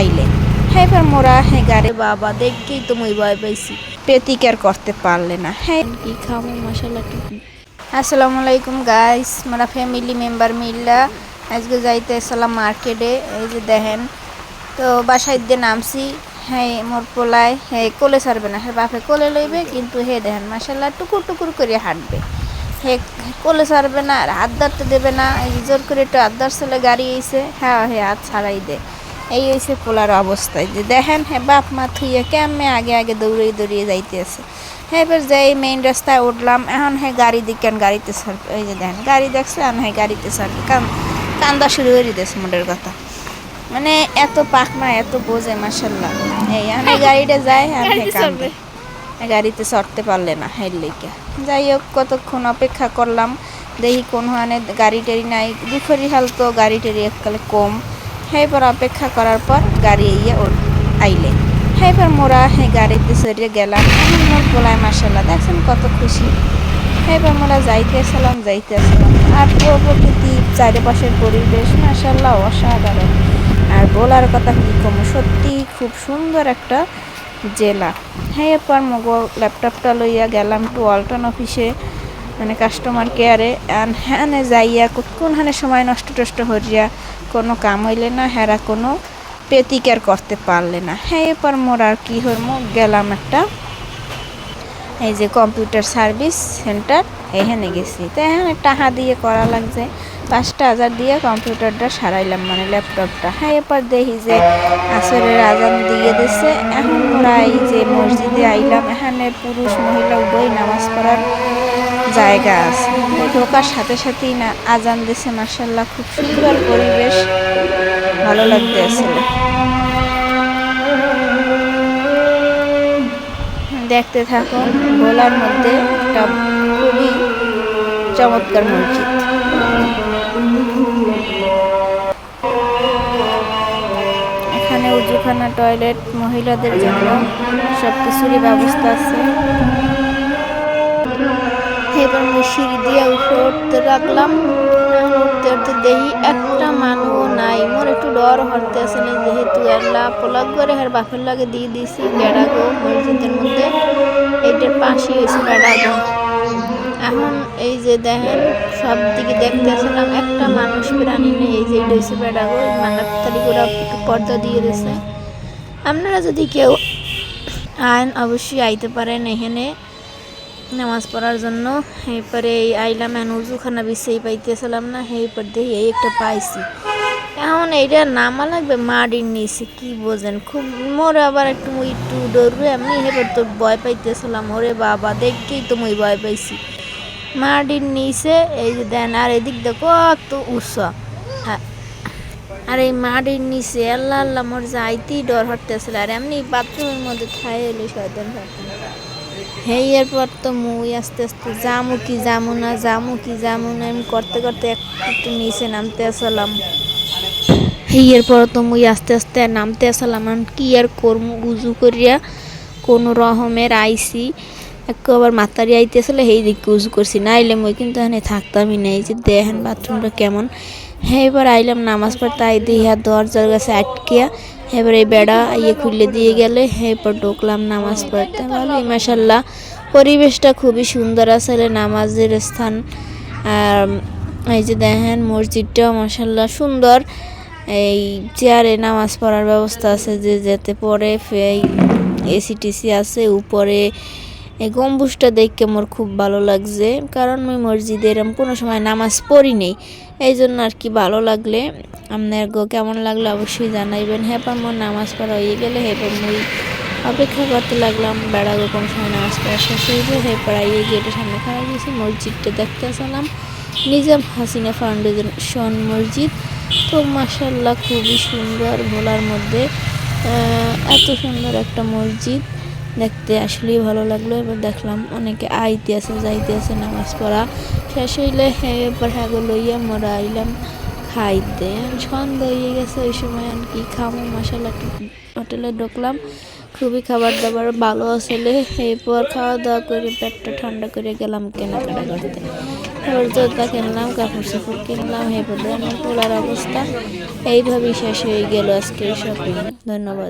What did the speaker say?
আইলে হ্যাঁ এবার মোরা হ্যাঁ গাড়ি বাবা দেখেই তো মুই ভয় পাইছি প্রতিকার করতে পারলে না হ্যাঁ কি খামো মশলা আসসালামু আলাইকুম গাইস মোরা ফ্যামিলি মেম্বার মিল্লা আজকে যাইতেছিলাম মার্কেটে। এই যে দেখেন তো বাসায় দিয়ে নামছি। হ্যাঁ মোর পোলায় হ্যাঁ কোলে ছাড়বে না, হ্যাঁ বাপে কোলে লইবে, কিন্তু হে দেখেন মাশাল্লাহ টুকুর টুকুর করে হাঁটবে। হে কোলে ছাড়বে না আর হাত ধরতে দেবে না। এই জোর করে একটু হাত ধরছিলে গাড়ি এসে হ্যাঁ হে হাত ছাড়াই দে। এই হয়েছে পোলার অবস্থায় যে দেখেন হ্যাঁ বাপ মা থুইয়া কেমনে আগে আগে দৌড়িয়ে দৌড়িয়ে যাইতে আছে। হ্যাঁ এবার যাই মেইন রাস্তায় উঠলাম। এখন হ্যাঁ গাড়ি দিকেন গাড়িতে ছাড়বে। এই যে দেখেন গাড়ি দেখছে এখন হ্যাঁ গাড়িতে ছাড়বে, কান্দা শুরু করে দিয়েছে মোটের কথা। মানে এত পাকনা এত বোঝে মাসাল্লাহ। এই আমি গাড়িটা যাই আর কান্দে গাড়িতে চড়তে পারলে না হের লেগে। যাই হোক কতক্ষণ অপেক্ষা করলাম, দেখি কোন হানে গাড়ি টেরি নাই, দুপুরি হাল তো গাড়ি টেরি এককালে কম। হ্যাঁ এবার অপেক্ষা করার পর গাড়ি ইয়ে আইলে হ্যাঁ এবার মোরা হ্যাঁ গাড়িতে চড়িয়ে গেলাম। এখন মোর পোলায় মাসাল্লাহ দেখছেন কত খুশি। হ্যাঁ এবার মোরা যাইতে আসলাম আর প্রকৃতি চারিপাশের পরিবেশ মাসাল্লাহ অসাধারণ। আর বলার কথা কি কম, সত্যি খুব সুন্দর একটা জেলা। হ্যাঁ এরপর মগো ল্যাপটপটা লইয়া গেলাম টু ওয়ালটন অফিসে, মানে কাস্টমার কেয়ারে। হ্যাঁ যাইয়া কোনখানে সময় নষ্ট টষ্ট হইয়া কোনো কাম হইলে না, হেরা কোনো প্রতিকার করতে পারলে না। হ্যাঁ এরপর মোর আর কি হইমো গেলাম একটা এই যে কম্পিউটার সার্ভিস সেন্টার, এখানে গেছি। তো এখানে টাকা দিয়ে করা লাগছে 5,000 দিয়ে কম্পিউটারটা সারাইলাম, মানে ল্যাপটপটা। হ্যাঁ এরপর দেখি যে আসরের আজান দিয়ে দিচ্ছে। এখন মোরা এই যে মসজিদে আইলাম, এখানে পুরুষ মহিলা উভয় নামাজ পড়ার জায়গা আছে। ঢোকার সাথে সাথেই না আজান দিছে মার্শাল্লাহ, খুব সুন্দর পরিবেশ, ভালো লাগতে আসলে। দেখতে থাকুন, ভোলার মধ্যে একটা খুবই চমৎকার মসজিদ। এখানে উজুখানা, টয়লেট, মহিলাদের জন্য সব কিছুরই ব্যবস্থা আছে। এবার আমি সিঁড়ি দিয়ে উঠতে রাখলাম। উঠতে উঠতে দেখি একটা মানুষ নাই। মোর একটু ডর হতে আসলে, যেহেতু আল্লাহ পোলাক করে হের বাপের লাগে দিয়ে দিয়েছি বেড়াগো মসজিদের মধ্যে, এইটার পাশেই হয়েছে বেড়াগো। এখন এই যে দেখেন সব দিকে দেখতে আসলাম, একটা মানুষ প্রাণী নেই। এই যে এটা হয়েছে বেড়াগো, মানাতালি করে একটু পর্দা দিয়ে দিয়েছে। আপনারা যদি কেউ আইন অবশ্যই আইতে পারেন এখানে নামাজ পড়ার জন্য। এরপরে আইলাম এখন উজুখানা বিছেই পাইতেছিলাম না, এরপর দেখি এই একটা পাইছি। এখন এইটা নামা লাগবে মাটির নিচে, কি বোঝেন খুব মোর আবার একটু ডরবে এমনি। এবার তো ভয় পাইতেছিলাম, ওরে বাবা দেখেই তো মুই ভয় পাইছি মাটির নিচে। এই যে দেন আর এদিক দেখো কত উৎসা, আর এই মাটির নিচে আল্লাহ আল্লাহ মোর যাইতেই ডর হতেছিল। আর এমনি বাথরুমের মধ্যে ঠাই এলো শয়তান শয়তান। হ্যাঁ এরপর তো মুই আস্তে আস্তে জামু কি জামু না আমি করতে করতে একটু নিচে নামতে আসলাম। হ্যাঁ এরপর তো মুই আস্তে আস্তে নামতে আসলাম। কি আর করমু, উজু করিয়া কোনো রকমের আইসি একবার মাতারি আইতেছিল, সেই দিকে উজু করছি, না আইলে মুই কিন্তু এখানে থাকতামই না। এই যে দেখেন বাথরুমটা কেমন। হ্যাঁ এবার আইলাম নামাজ পড়তে, আই দিয়ে হাত দরজার কাছে আটকিয়া। এবার এই বেড়া ইয়ে খুলে দিয়ে গেলে এরপর ঢুকলাম নামাজ পড়তে। ভালোই মাশাল্লাহ, পরিবেশটা খুবই সুন্দর আসলে নামাজের স্থান। আর এই যে দেখেন মসজিদটাও মাশাল্লাহ সুন্দর। এই চেয়ারে নামাজ পড়ার ব্যবস্থা আছে, যে যেতে পরে এসিটিসি আছে উপরে। এই গম্বুজটা দেখে আমার খুব ভালো লাগছে, কারণ আমি মসজিদে এরকম কোনো সময় নামাজ পড়ি নেই, এই জন্য আর কি ভালো লাগলে। আপনার কেমন লাগলো অবশ্যই জানাইবেন। হ্যাঁ আমার নামাজ পড়া হয়ে গেলে হেপর মুই অপেক্ষা করতে লাগলাম বেড়াগো কোন সময় নামাজ পড়া শেষ হইবে। হেপর আইয়ে গেটের সামনে খাড়া গেছি, মসজিদটা দেখতে আসলাম নিজাম হাসিনা ফাউন্ডেশন মসজিদ। তো মাশাল্লাহ খুবই সুন্দর, ভোলার মধ্যে এত সুন্দর একটা মসজিদ দেখতে আসলেই ভালো লাগলো। এবার দেখলাম অনেকে যাইতে আছে নামাজ পড়া শেষ হইলে এবার হ্যাঁ লইয়া মোরা আইলাম খাইতে সন্ধ্যা হয়ে গেছে। ওই সময় আর কি খামো, মাসাল্লাহ হোটেলে ঢুকলাম, খুবই খাবার দাবার ভালো আসলে। এরপর খাওয়া দাওয়া করে পেটটা ঠান্ডা করে গেলাম কেনাকাটা করতে। এবার জুতা কিনলাম, কাপড় চাপড় কিনলাম। এরপর পোলার অবস্থা এইভাবেই শেষ হয়ে গেল আজকের শপিং। ধন্যবাদ।